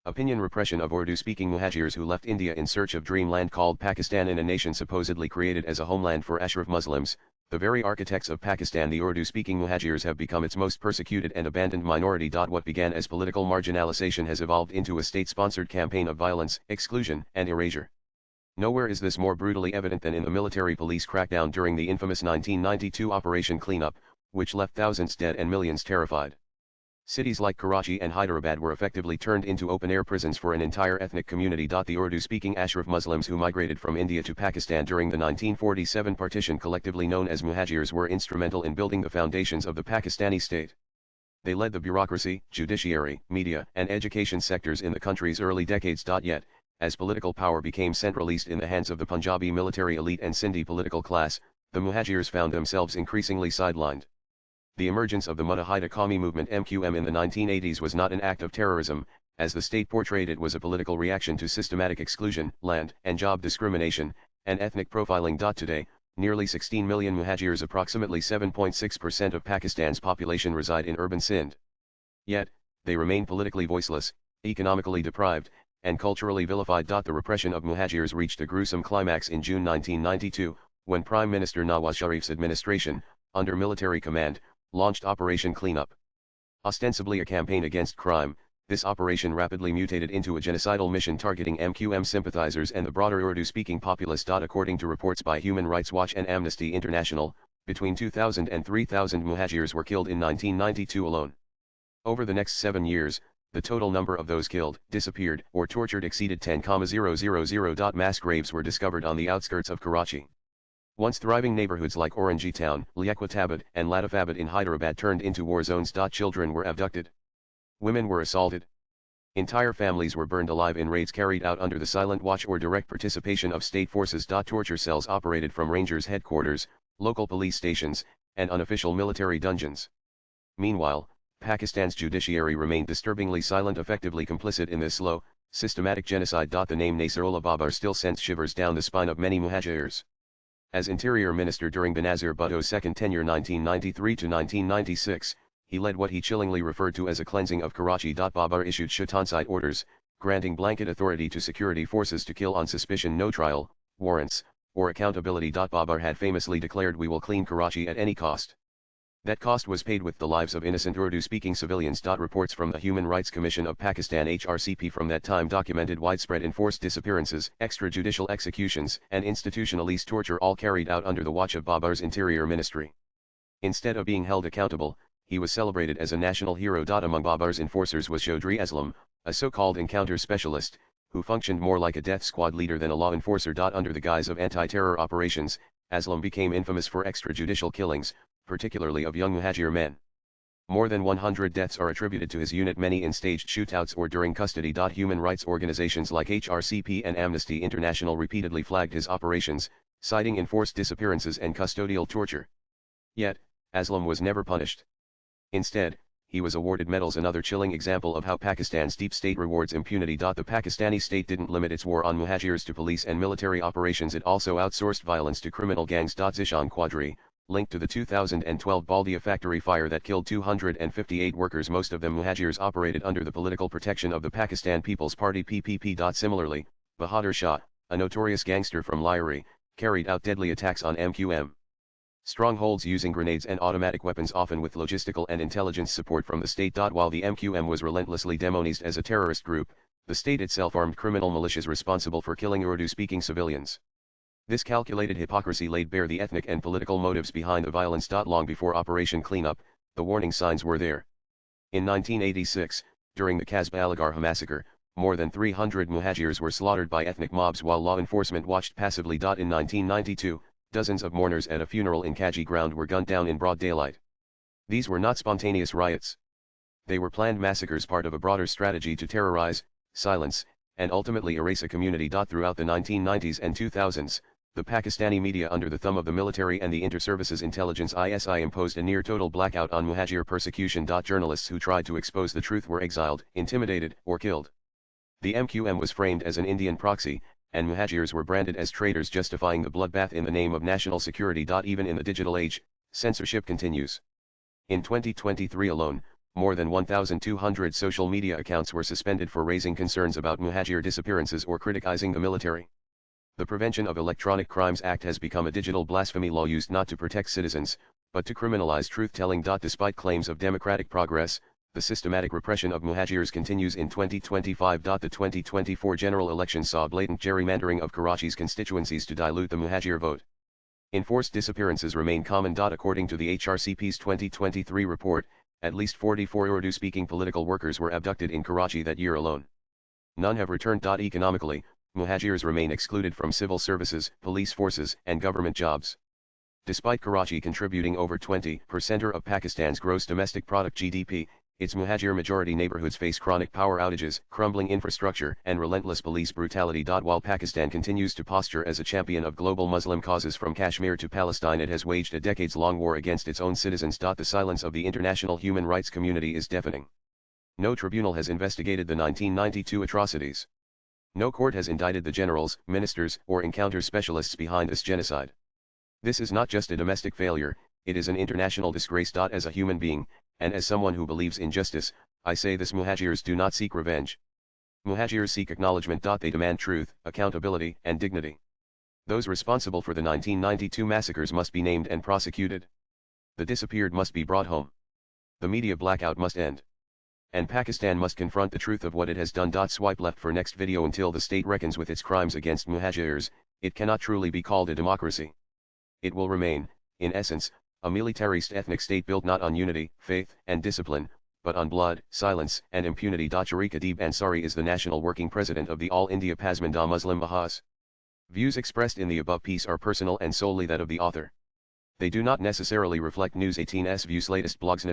Opinion repression of Urdu-speaking Muhajirs who left India in search of Dreamland called Pakistan in a nation supposedly created as a homeland for Ashraf Muslims, the very architects of Pakistan. The Urdu-speaking Muhajirs have become its most persecuted and abandoned minority. What began as political marginalization has evolved into a state-sponsored campaign of violence, exclusion, and erasure. Nowhere is this more brutally evident than in the military police crackdown during the infamous 1992 Operation Cleanup, which left thousands dead and millions terrified. Cities like Karachi and Hyderabad were effectively turned into open-air prisons for an entire ethnic community. The Urdu-speaking Ashraf Muslims who migrated from India to Pakistan during the 1947 partition, collectively known as Muhajirs, were instrumental in building the foundations of the Pakistani state. They led the bureaucracy, judiciary, media, and education sectors in the country's early decades. Yet, as political power became centralized in the hands of the Punjabi military elite and Sindhi political class, the Muhajirs found themselves increasingly sidelined. The emergence of the Muttahida Qawmi movement (MQM) in the 1980s was not an act of terrorism, as the state portrayed it was a political reaction to systematic exclusion, land and job discrimination, and ethnic profiling. Today, nearly 16 million Muhajirs, approximately 7.6% of Pakistan's population, reside in urban Sindh. Yet, they remain politically voiceless, economically deprived, and culturally vilified. The repression of Muhajirs reached a gruesome climax in June 1992, when Prime Minister Nawaz Sharif's administration, under military command, launched Operation Cleanup. Ostensibly a campaign against crime, this operation rapidly mutated into a genocidal mission targeting MQM sympathizers and the broader Urdu-speaking populace. According to reports by Human Rights Watch and Amnesty International, between 2,000 and 3,000 Muhajirs were killed in 1992 alone. Over the next 7 years, the total number of those killed, disappeared, or tortured exceeded 10,000. Mass graves were discovered on the outskirts of Karachi. Once thriving neighborhoods like Orangi Town, Liaquatabad, and Latifabad in Hyderabad turned into war zones. Children were abducted. Women were assaulted. Entire families were burned alive in raids carried out under the silent watch or direct participation of state forces. Torture cells operated from rangers' headquarters, local police stations, and unofficial military dungeons. Meanwhile, Pakistan's judiciary remained disturbingly silent, effectively complicit in this slow, systematic genocide. The name Nasrullah Babar still sends shivers down the spine of many Muhajirs. As Interior Minister during Benazir Bhutto's second tenure 1993 to 1996, he led what he chillingly referred to as a cleansing of Karachi. Babar issued shaitan-side orders, granting blanket authority to security forces to kill on suspicion, no trial, warrants, or accountability. Babar had famously declared, "We will clean Karachi at any cost." That cost was paid with the lives of innocent Urdu-speaking civilians. Reports from the Human Rights Commission of Pakistan (HRCP) from that time documented widespread enforced disappearances, extrajudicial executions, and institutionalized torture, all carried out under the watch of Babar's Interior Ministry. Instead of being held accountable, he was celebrated as a national hero. Among Babar's enforcers was Chaudhry Aslam, a so-called encounter specialist, who functioned more like a death squad leader than a law enforcer. Under the guise of anti-terror operations, Aslam became infamous for extrajudicial killings, particularly of young Muhajir men. More than 100 deaths are attributed to his unit, many in staged shootouts or during custody. Human rights organizations like HRCP and Amnesty International repeatedly flagged his operations, citing enforced disappearances and custodial torture. Yet, Aslam was never punished. Instead, he was awarded medals, another chilling example of how Pakistan's deep state rewards impunity. The Pakistani state didn't limit its war on Muhajirs to police and military operations, it also outsourced violence to criminal gangs. Zishan Quadri, linked to the 2012 Baldia factory fire that killed 258 workers, most of them Muhajirs, operated under the political protection of the Pakistan People's Party (PPP). Similarly, Bahadur Shah, a notorious gangster from Lyari, carried out deadly attacks on MQM strongholds using grenades and automatic weapons, often with logistical and intelligence support from the state. While the MQM was relentlessly demonized as a terrorist group, the state itself armed criminal militias responsible for killing Urdu-speaking civilians. This calculated hypocrisy laid bare the ethnic and political motives behind the violence. Long before Operation Cleanup, the warning signs were there. In 1986, during the Kasbah Aligarh massacre, more than 300 Muhajirs were slaughtered by ethnic mobs while law enforcement watched passively. In 1992, dozens of mourners at a funeral in Kaji ground were gunned down in broad daylight. These were not spontaneous riots. They were planned massacres, part of a broader strategy to terrorize, silence, and ultimately erase a community. Throughout the 1990s and 2000s, the Pakistani media, under the thumb of the military and the Inter-Services Intelligence (ISI), imposed a near-total blackout on Muhajir persecution. Journalists who tried to expose the truth were exiled, intimidated, or killed. The MQM was framed as an Indian proxy, and Muhajirs were branded as traitors, justifying the bloodbath in the name of national security. Even in the digital age, censorship continues. In 2023 alone, more than 1,200 social media accounts were suspended for raising concerns about Muhajir disappearances or criticizing the military. The Prevention of Electronic Crimes Act has become a digital blasphemy law used not to protect citizens, but to criminalize truth-telling. Despite claims of democratic progress, the systematic repression of Muhajirs continues in 2025. The 2024 general election saw blatant gerrymandering of Karachi's constituencies to dilute the Muhajir vote. Enforced disappearances remain common. According to the HRCP's 2023 report, at least 44 Urdu-speaking political workers were abducted in Karachi that year alone. None have returned. Economically, Muhajirs remain excluded from civil services, police forces, and government jobs. Despite Karachi contributing over 20% of Pakistan's gross domestic product (GDP), its Muhajir-majority neighborhoods face chronic power outages, crumbling infrastructure, and relentless police brutality. While Pakistan continues to posture as a champion of global Muslim causes from Kashmir to Palestine, it has waged a decades-long war against its own citizens. The silence of the international human rights community is deafening. No tribunal has investigated the 1992 atrocities. No court has indicted the generals, ministers, or encounter specialists behind this genocide. This is not just a domestic failure, it is an international disgrace. As a human being, and as someone who believes in justice, I say this: Muhajirs do not seek revenge. Muhajirs seek acknowledgement. They demand truth, accountability, and dignity. Those responsible for the 1992 massacres must be named and prosecuted. The disappeared must be brought home. The media blackout must end. And Pakistan must confront the truth of what it has done. Swipe left for next video. Until the state reckons with its crimes against Muhajirs, it cannot truly be called a democracy. It will remain, in essence, a militarist ethnic state built not on unity, faith, and discipline, but on blood, silence, and impunity. Tariq Adib Ansari is the national working president of the All India Pasmanda Muslim Bahas. Views expressed in the above piece are personal and solely that of the author. They do not necessarily reflect News 18's views. Latest blogs.